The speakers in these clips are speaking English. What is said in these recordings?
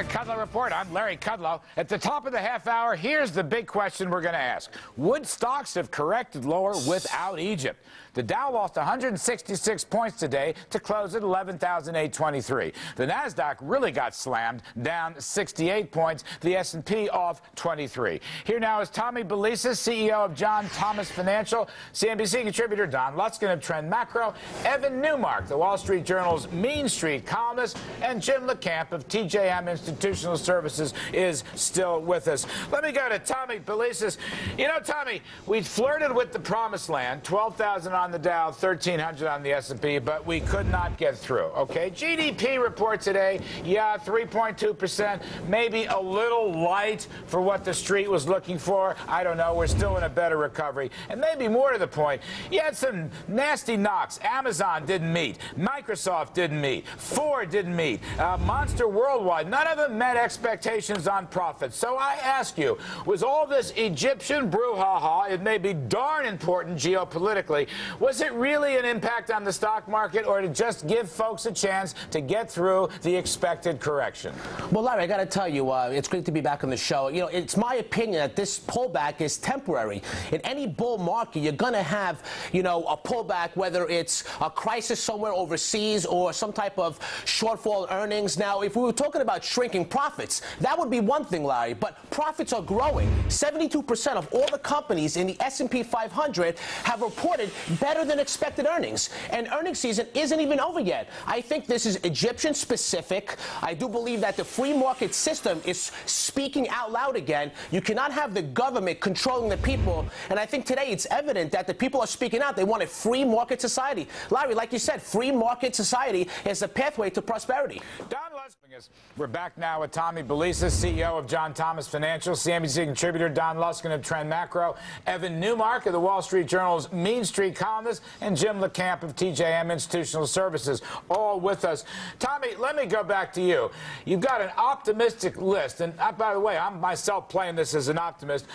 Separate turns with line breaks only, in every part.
the Kudlow Report. I'm Larry Kudlow. At the top of the half hour, here's the big question we're going to ask. Would stocks have corrected lower without Egypt? The Dow lost 166 points today to close at 11,823. The Nasdaq really got slammed, down 68 points. The S&P off 23. Here now is Tommy Belesis, CEO of John Thomas Financial, CNBC contributor Don Luskin of Trend Macro, Evan Newmark, the Wall Street Journal's Mean Street columnist, and Jim LeCamp of TJM Institutional Services is still with us. Let me go to Tommy Belesis. You know, Tommy, we flirted with the promised land, 12,000 on the Dow, 1,300 on the S&P, but we could not get through, okay? GDP report today, yeah, 3.2%, maybe a little light for what the street was looking for. I don't know. We're still in a better recovery. And maybe more to the point, you had some nasty knocks. Amazon didn't meet. Microsoft didn't meet. Ford didn't meet. Monster Worldwide, none of them met expectations on profits. So I ask you, was all this Egyptian brouhaha, it may be darn important geopolitically, was it really an impact on the stock market, or to just give folks a chance to get through the expected correction?
Well, Larry, I got to tell you, it's great to be back on the show. You know, it's my opinion that this pullback is temporary. In any bull market, you're going to have, you know, a pullback, whether it's a crisis somewhere overseas or some type of shortfall in earnings. Now, if we were talking about shrinking profits, that would be one thing, Larry, but profits are growing. 72% of all the companies in the S&P 500 have reported better than expected earnings, and earnings season isn't even over yet. I think this is Egyptian specific. I do believe that the free market system is speaking out loud again. You cannot have the government controlling the people, and I think today it's evident that the people are speaking out. They want a free market society. Larry, like you said, free market society is the pathway to prosperity.
Don Luskin, we're back now with Tommy Belesis, CEO of John Thomas Financial, CNBC contributor Don Luskin of Trend Macro, Evan Newmark of the Wall Street Journal's Mean Street columnist, and Jim LeCamp of TJM Institutional Services, all with us. Tommy, let me go back to you. You've got an optimistic list, and by the way, I'm myself playing this as an optimist.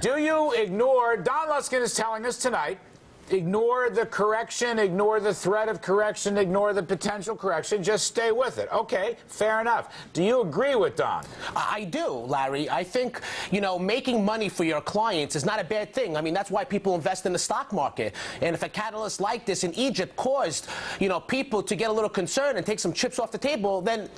Do you ignore, Don Luskin is telling us tonight, ignore the correction, ignore the threat of correction, ignore the potential correction, just stay with it. Okay, fair enough. Do you agree with Don?
I do, Larry. I think, you know, making money for your clients is not a bad thing. I mean, that's why people invest in the stock market. And if a catalyst like this in Egypt caused, you know, people to get a little concerned and take some chips off the table, then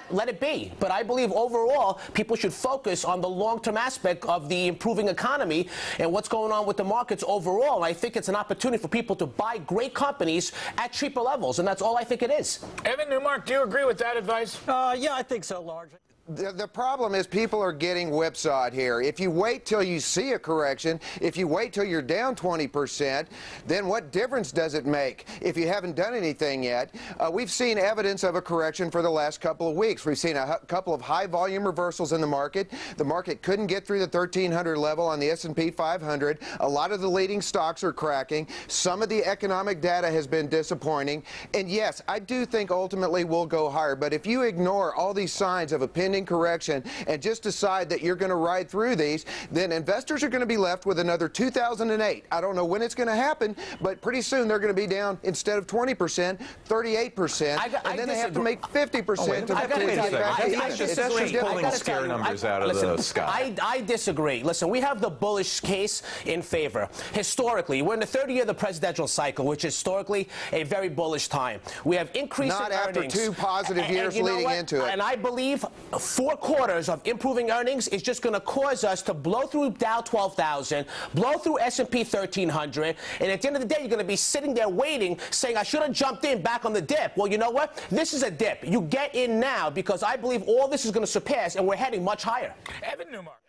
let it be. But I believe overall, people should focus on the long-term aspect of the improving economy and what's going on with the markets overall. I think it's an opportunity for people to buy great companies at cheaper levels, and that's all I think it is.
Evan Newmark, do you agree with that advice?
Yeah, I think so, largely. The problem is people are getting whipsawed here. If you wait till you see a correction, if you wait till you're down 20%, then what difference does it make if you haven't done anything yet? We've seen evidence of a correction for the last couple of weeks. We've seen a couple of high-volume reversals in the market. The market couldn't get through the 1,300 level on the S&P 500. A lot of the leading stocks are cracking. Some of the economic data has been disappointing. And yes, I do think ultimately we'll go higher. But if you ignore all these signs of a pending correction and just decide that you're going to ride through these, then investors are going to be left with another 2008. I don't know when it's going to happen, but pretty soon they're going to be down, instead of 20%, 38%, and then they have to make 50% to get back to even.
It's just pulling scare numbers out of the sky.
I disagree. Listen, we have the bullish case in favor. Historically, we're in the third year of the presidential cycle, which is historically a very bullish time. We have increasing earnings.
Not after 2 positive years leading into it.
And I believe 4 quarters of improving earnings is just going to cause us to blow through Dow 12,000, blow through S&P 1,300, and at the end of the day, you're going to be sitting there waiting, saying, I should have jumped in back on the dip. Well, you know what? This is a dip. You get in now, because I believe all this is going to surpass, and we're heading much higher.
Evan Newmark.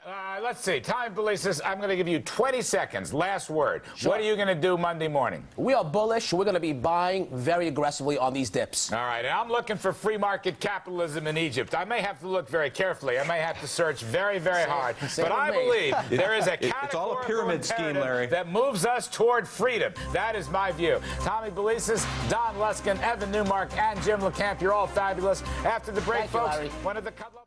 Let's see. Tommy Belesis, I'm going to give you 20 seconds. Last word. Sure. What are you going to do Monday morning?
We are bullish. We're going to be buying very aggressively on these dips.
All right. And I'm looking for free market capitalism in Egypt. I may have to look very carefully. I may have to search very, very hard. But I believe there is a
it's all a pyramid scheme, Larry,
that moves us toward freedom. That is my view. Tommy Belesis, Don Luskin, Evan Newmark, and Jim LeCamp, you're all fabulous. After the break, folks, one of the Kudlow